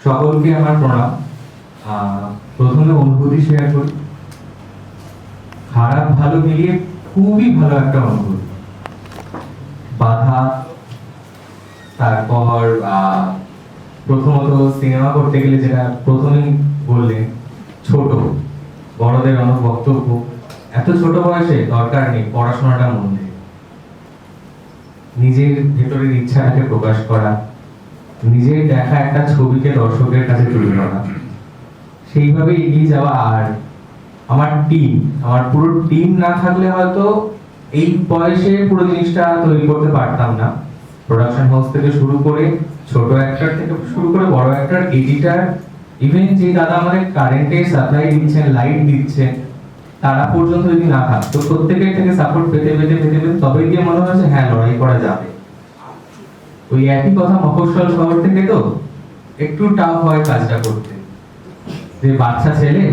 সকলকে আমার প্রণাম। প্রথমে অনুভূতি শেয়ার করি। খারাপ ভালো মিলিয়ে খুবই ভালো একটা অনুভূতি। বাধা, তারপর প্রথমত সিনেমা করতে গেলে যেটা প্রথমেই বললেন, ছোট বড়দের অনেক বক্তব্য। এত ছোট বয়সে দরকার নেই, পড়াশোনাটা মন দিয়ে নিজের ভেতরের ইচ্ছাটাকে প্রকাশ করা, নিজের দেখা একটা ছবিকে দর্শকের কাছে তুলে ধরা, সেইভাবে এগিয়ে যাওয়া। আর আমার পুরো টিম না থাকলে হয়তো এই বয়সে পুরো জিনিসটা তৈরি করতে পারতাম না। প্রোডাকশন হাউস থেকে শুরু করে, ছোট অ্যাক্টর থেকে শুরু করে বড় অ্যাক্টর, এডিটর, ইভেন যে দাদা আমাদের কারেন্টে সাপ্লাই দিচ্ছেন, লাইট দিচ্ছেন, তারা পর্যন্ত যদি না থাকতো, প্রত্যেকের থেকে সাপোর্ট পেতে পেতে পেতে পেতে তবেই গিয়ে মনে হয়েছে হ্যাঁ, লড়াই করা যাবে। ওই একই কথা মফস্বল শহর থেকে তো একটু টাফ হয় কাজটা করতে, যে বাচ্চা ছেলে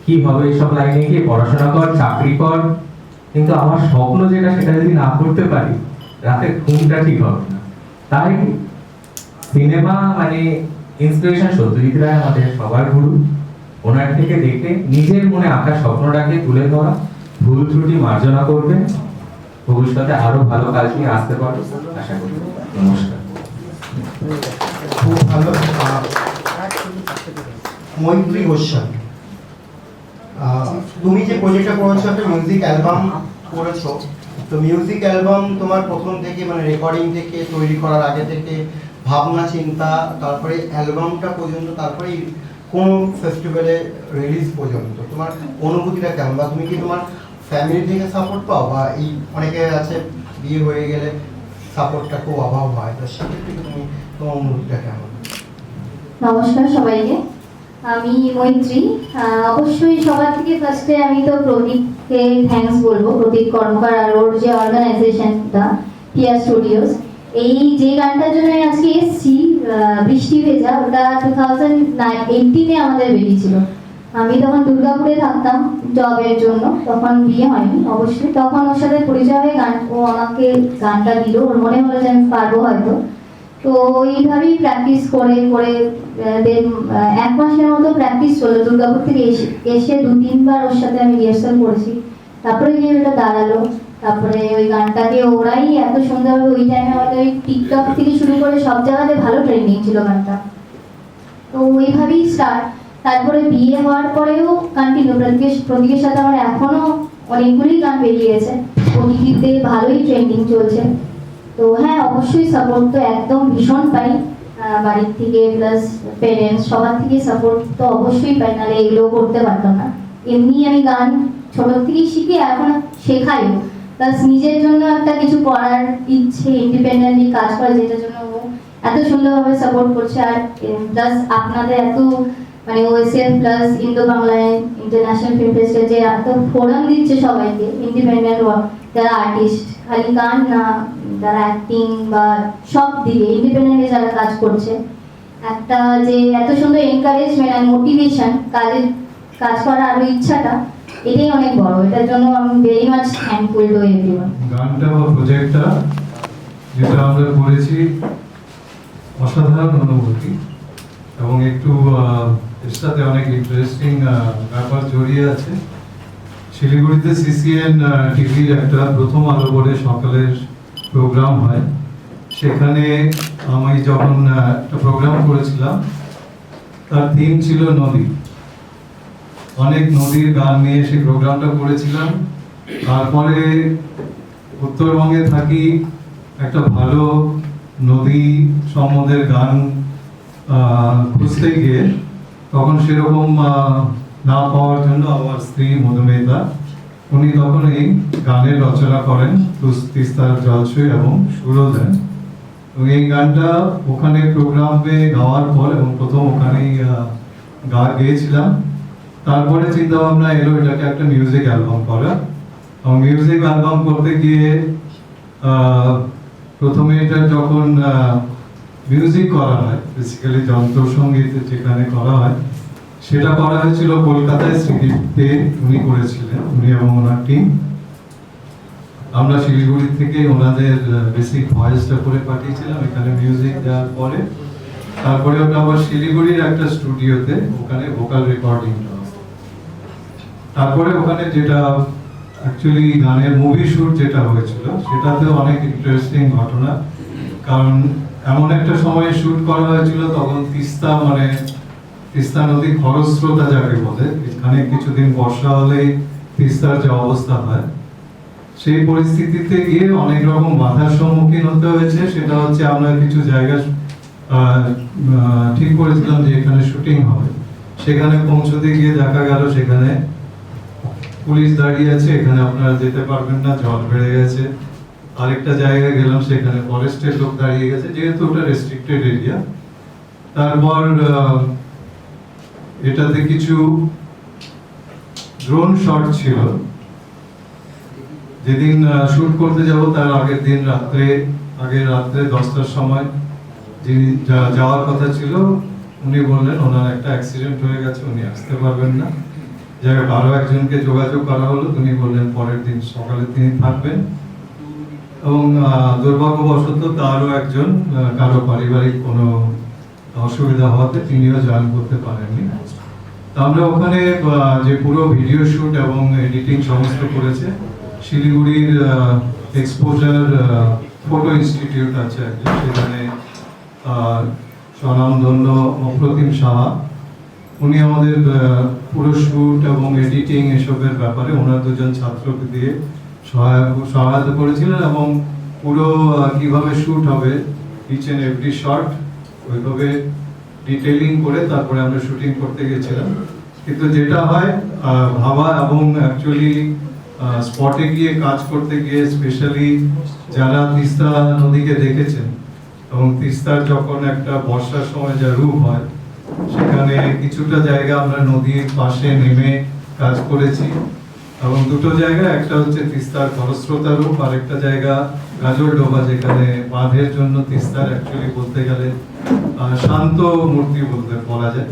কি হবে এসব লাইনে গিয়ে পড়াশোনা কর, চাকরি কর, কিন্তু আমার স্বপ্ন যেটা সেটা যদি না করতে পারি, রাতের ঘুমটা ঠিক হবে না। তাই সিনেমা মানে ইন্সপিরেশন সত্যজিৎ রায় আমাদের সবার গুরু। ওনার থেকে দেখে নিজের মনে আঁকা স্বপ্নটাকে তুলে ধরা, ভুল ত্রুটি মার্জনা করবেন, ভবিষ্যতে আরো ভালো কাজ নিয়ে আসতে পারবো আশা করি। নমস্কার। খুব ভালো। মৈত্রী গোস্বামী, তুমি যে প্রজেক্টটা করেছো, একটা মিউজিক অ্যালবাম করেছো, তো মিউজিক অ্যালবাম তোমার প্রথম থেকে মানে রেকর্ডিং থেকে তৈরি করার আগে থেকে ভাবনা চিন্তা, তারপরে অ্যালবামটা পর্যন্ত, তারপরে কোন ফেস্টিভ্যালে রিলিজ পর্যন্ত তোমার অনুভূতিটা কেমন? বা তুমি কি তোমার ফ্যামিলি থেকে সাপোর্ট পাও, বা এই অনেকে আছে বিয়ে হয়ে গেলে সাপোর্টটা খুব অভাব হয়, তো সেক্ষেত্রে তুমি তোমার অনুভূতিটা কেমন? নমস্কার সবাইকে, আমি মৈত্রী। অবশ্যই সবার থেকে ফার্স্টে আমি তো প্রদীপকে থ্যাঙ্কস বলবো, প্রদীপ কর্মকার আর ওর যে অর্গানাইজেশনটা পিয়া স্টুডিওস। এই যে গানটার জন্য আমি আজকে এসেছি, বৃষ্টি ভেজা, ওটা 2018-এ আমাদের বেরিয়েছিল। আমি তখন দুর্গাপুরে থাকতাম জবের জন্য, তখন বিয়ে হয়নি অবশ্যই। তখন ওর সাথে পরিচয় হয়ে ও আমাকে গানটা দিল, ওর মনে হলো যে আমি পারবো হয়তো। তো এইভাবেই প্র্যাকটিস করে করে এক মাসের মতো প্র্যাকটিস চললো। দুর্গাপুর থেকে এসে 2-3 বার ওর সাথে আমি রিহার্সাল করেছি, তারপরে গিয়ে ওটা দাঁড়ালো। তারপরে ওই গানটাকে ওরাই এত সুন্দরভাবে, ওই টাইমে আমাদের ওই টিকটক থেকে শুরু করে সব জায়গাতে ভালো ট্রেন্ডিং ছিল গানটা, তো ওইভাবেই স্টার্ট। তারপরে বিয়ে হওয়ার পরেও কন্টিনিউ, প্রতীকের সাথে আমার এখনো অনেকগুলি গান বেরিয়ে গেছে, ওটিটিতে ভালোই ট্রেন্ডিং চলছে। তো হ্যাঁ, অবশ্যই সাপোর্ট তো একদম ভীষণ পাই বাড়ির থেকে, প্লাস পেরেন্টস, সবার থেকে সাপোর্ট তো অবশ্যই পাই, নাহলে এগুলো করতে পারতাম না। এমনি আমি গান ছোট থেকেই শিখি, এখন শেখাইও, প্লাস নিজের জন্য একটা কিছু করার ইচ্ছে, ইন্ডিপেন্ডেন্টলি কাজ করা, যেটার জন্য ও এত সুন্দরভাবে সাপোর্ট করছে। আর প্লাস আপনাদের এত মানে OSF plus Indo Bangla international film festival যে এত ফোরাম দিচ্ছে সবাইকে, ইন্ডিপেন্ডেন্ট যারা আর্টিস্ট, খালি গান না, যারা অ্যাক্টিং বা সব দিকে ইন্ডিপেন্ডেন্টলি যারা কাজ করছে, একটা যে এত সুন্দর এনকারেজমেন্ট আর মোটিভেশন, কাজ করার আরো ইচ্ছাটা, এটাই অনেক বড়। এটার জন্য আমি very much thankful to everyone. গানটা বা প্রজেক্টটা যেটা আমরা করেছি, অসাধারণ অনুভূতি, এবং একটু এর সাথে অনেক ইন্টারেস্টিং ব্যাপার জড়িয়ে আছে। শিলিগুড়িতে সিসিএন টিভির একটা প্রথম আলো বলে সকালের প্রোগ্রাম হয়, সেখানে আমি যখন একটা প্রোগ্রাম করেছিলাম, তার থিম ছিল নদী। অনেক নদীর গান নিয়ে সেই প্রোগ্রামটা করেছিলাম। তারপরে উত্তরবঙ্গে থাকি, একটা ভালো নদী সম্বন্ধের গান খুঁজতে গিয়ে তখন সেরকম না পাওয়ার জন্য আমার স্ত্রী মধুমিতা, উনি তখন এই গানের রচনা করেন, তিস্তার জলছুঁই, এবং সুরও দেন। এবং এই গানটা ওখানে প্রোগ্রামে গাওয়ার পর, এবং প্রথম ওখানেই গেয়েছিলাম। তারপরে চিন্তা ভাবনা এলো এটাকে একটা মিউজিক অ্যালবাম করা। এবং মিউজিক অ্যালবাম করতে গিয়ে প্রথমে এটা যখন মিউজিক করা হয়, বেসিক্যালি যন্ত্রসঙ্গীত যেখানে করা হয়, সেটা করা হয়েছিল কলকাতায়, শ্রীদীপতে উনি করেছিলেন, উনি এবং ওনার টিম। আমরা শিলিগুড়ি থেকে ওনাদের বেসিক ভয়েসটা করে পাঠিয়েছিলাম, এখানে মিউজিক দেওয়ার পরে তারপরে ওটা আবার শিলিগুড়ির একটা স্টুডিওতে ওখানে ভোকাল রেকর্ডিং, তারপরে ওখানে যেটা অ্যাকচুয়ালি গানের মুভি শুট যেটা হয়েছিল সেটাতে অনেক ইন্টারেস্টিং ঘটনা, কারণ এমন একটা সময়ে শুট করা হয়েছিল তখন তিস্তা নদী খরস্রোতা যাকে বলে, এখানে কিছুদিন বর্ষা হলেই তিস্তার যে অবস্থা হয়, সেই পরিস্থিতিতে গিয়ে অনেক রকম বাধার সম্মুখীন হতে হয়েছে। সেটা হচ্ছে আমরা কিছু জায়গা ঠিক করেছিলাম যে এখানে শুটিং হবে, সেখানে পৌঁছতে গিয়ে দেখা গেল সেখানে পুলিশ দাঁড়িয়ে আছে, এখানে আপনারা যেতে পারবেন না, জল বেড়ে গেছে। আরেকটা জায়গায় গেলাম, সেখানে ফরেস্টের লোক দাঁড়িয়ে গেছে, যেহেতু ওটা রেস্ট্রিক্টেড এরিয়া। তারপর এটাতে কিছু ড্রোন শট ছিল, যেদিন শুট করতে যাব তার আগের রাত্রে 10টার সময় যিনি যাওয়ার কথা ছিল উনি বললেন ওনার একটা অ্যাক্সিডেন্ট হয়ে গেছে, উনি আসতে পারবেন না। যাই হোক, আরো একজনকে যোগাযোগ করা হলো, উনি বললেন পরের দিন সকালে তিনি থাকবেন। এবং দুর্ভাগ্যবশত তারও একজন কারো পারিবারিক কোনো অসুবিধা হওয়াতে তিনিও জয়েন করতে পারেননি। আমরা ওখানে যে পুরো ভিডিও শুট এবং এডিটিং সমস্ত করেছে শিলিগুড়ির এক্সপোজার ফটো ইনস্টিটিউট আছে একটা, সেখানে স্বনামধন্য অপ্রতিম সাহা, উনি আমাদের পুরো শুট এবং এডিটিং এসবের ব্যাপারে ওনার দুজন ছাত্রকে দিয়ে সহায়তা করেছিলেন, এবং পুরো কিভাবে শুট হবে ইচ এন্ড এভরি শট ওইভাবে ডিটেইলিং করে তারপরে আমরা শুটিং করতে গেছিলাম। কিন্তু যেটা হয় ভাবা এবং অ্যাকচুয়ালি স্পটে গিয়ে কাজ করতে গিয়ে, স্পেশালি যারা তিস্তা নদীকে দেখেছেন এবং তিস্তার যখন একটা বর্ষার সময় যা রূপ হয়, সেখানে কিছুটা জায়গা আমরা নদীর পাশে নেমে কাজ করেছি, এবং দুটো জায়গা, একটা হচ্ছে তিস্তার খরস্রোতা রূপ, আর একটা জায়গা গাজলডোবা, যেখানে বাঁধের জন্য তিস্তার অ্যাকচুয়ালি বলতে গেলে শান্ত মূর্তি বলা যায়,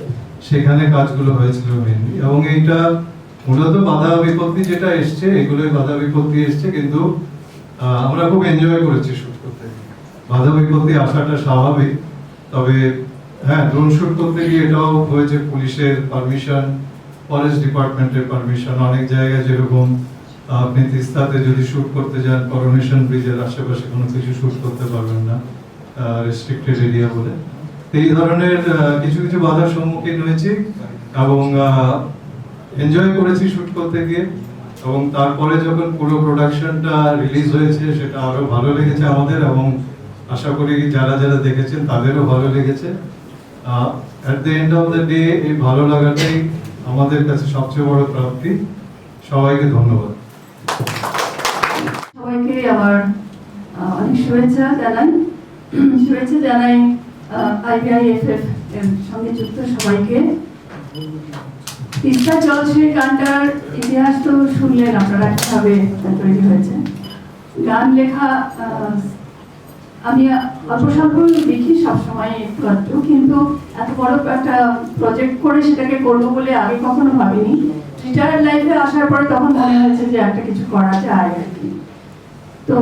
সেখানে কাজগুলো হয়েছিল মেনলি। এবং এইটা মূলত বাধা বিপত্তি যেটা এসছে, এগুলোই বাধা বিপত্তি এসছে, কিন্তু আমরা খুব এনজয় করেছি শুট করতে। বাধা বিপত্তি আসাটা স্বাভাবিক, তবে হ্যাঁ, ড্রোন শুট করতে গিয়ে এটাও হয়েছে পুলিশের পারমিশন, ফরেস্ট ডিপার্টমেন্টের পারমিশন। অনেক জায়গায় যেরকম আপনি তিস্তাতে যদি শুট করতে যান, করোনেশন ব্রিজের আশেপাশে কোনো কিছু শুট করতে পারবেন না, রেস্ট্রিক্টেড এরিয়া বলে। এই ধরনের কিছু কিছু বাধার সম্মুখীন হয়েছি এবং এনজয় করেছি শুট করতে গিয়ে। এবং তারপরে যখন পুরো প্রোডাকশনটা রিলিজ হয়েছে সেটা আরো ভালো লেগেছে আমাদের, এবং আশা করি যারা যারা দেখেছেন তাদেরও ভালো লেগেছে। At the end of the day এই ভালো লাগাটাই আমাদের কাছে সবচেয়ে বড় প্রাপ্তি। সবাইকে ধন্যবাদ। সবাইকে আবার অনেক শুভেচ্ছা জানাই IBIFF এর সঙ্গে যুক্ত সবাইকে। তিস্তা জলছড়ি গানটার ইতিহাস তো শুনলেন আপনারা কিভাবে তৈরি হয়েছে। গান লেখা আমি অল্প স্বল্প লিখি সবসময় একটু, কিন্তু এত বড় একটা প্রজেক্ট করে সেটাকে করবো বলে আগে কখনো ভাবিনি। রিটায়ার্ড লাইফে আসার পরে তখন মনে হয়েছে যে একটা কিছু করা যায় আর কি। তো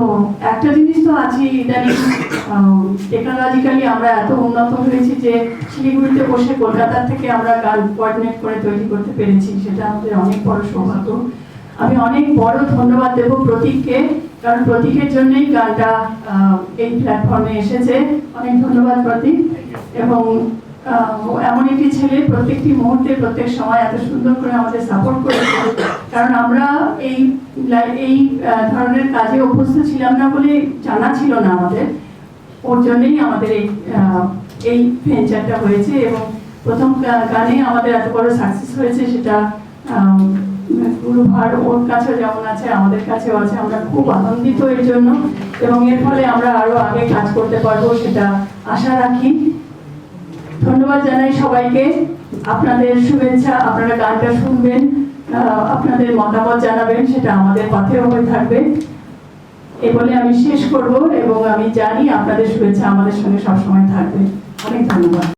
একটা জিনিস তো আছে, ইদানিং টেকনোলজিক্যালি আমরা এত উন্নত হয়েছি যে শিলিগুড়িতে বসে কলকাতার থেকে আমরা গান কোঅর্ডিনেট করে তৈরি করতে পেরেছি, সেটা আমাদের অনেক বড় সৌভাগ্য। আমি অনেক বড় ধন্যবাদ দেব প্রতীককে, কারণ প্রতীকের জন্যই গানটা এই প্ল্যাটফর্মে এসেছে। অনেক ধন্যবাদ প্রতীক। এবং এমন একটি ছেলে প্রত্যেকটি মুহূর্তে প্রত্যেক সময় এত সুন্দর করে আমাদের সাপোর্ট করেছে, কারণ আমরা এই ধরনের কাজে অভ্যস্ত ছিলাম না বলে জানা ছিল না আমাদের। ওর জন্যই আমাদের এই ভেঞ্চারটা হয়েছে, এবং প্রথম গানে আমাদের এত বড় সাকসেস হয়েছে, সেটা গুরুভার ওর কাছে যেমন আছে আমাদের কাছেও আছে। আমরা খুব আনন্দিত এর জন্য, এবং এর ফলে আমরা আরো আগে কাজ করতে পারবো সেটা আশা রাখি। ধন্যবাদ জানাই সবাইকে। আপনাদের শুভেচ্ছা, আপনারা গানটা শুনবেন, আপনাদের মতামত জানাবেন, সেটা আমাদের পথেও হয়ে থাকবে। এ বলে আমি শেষ করব, এবং আমি জানি আপনাদের শুভেচ্ছা আমাদের সঙ্গে সবসময় থাকবে। অনেক ধন্যবাদ।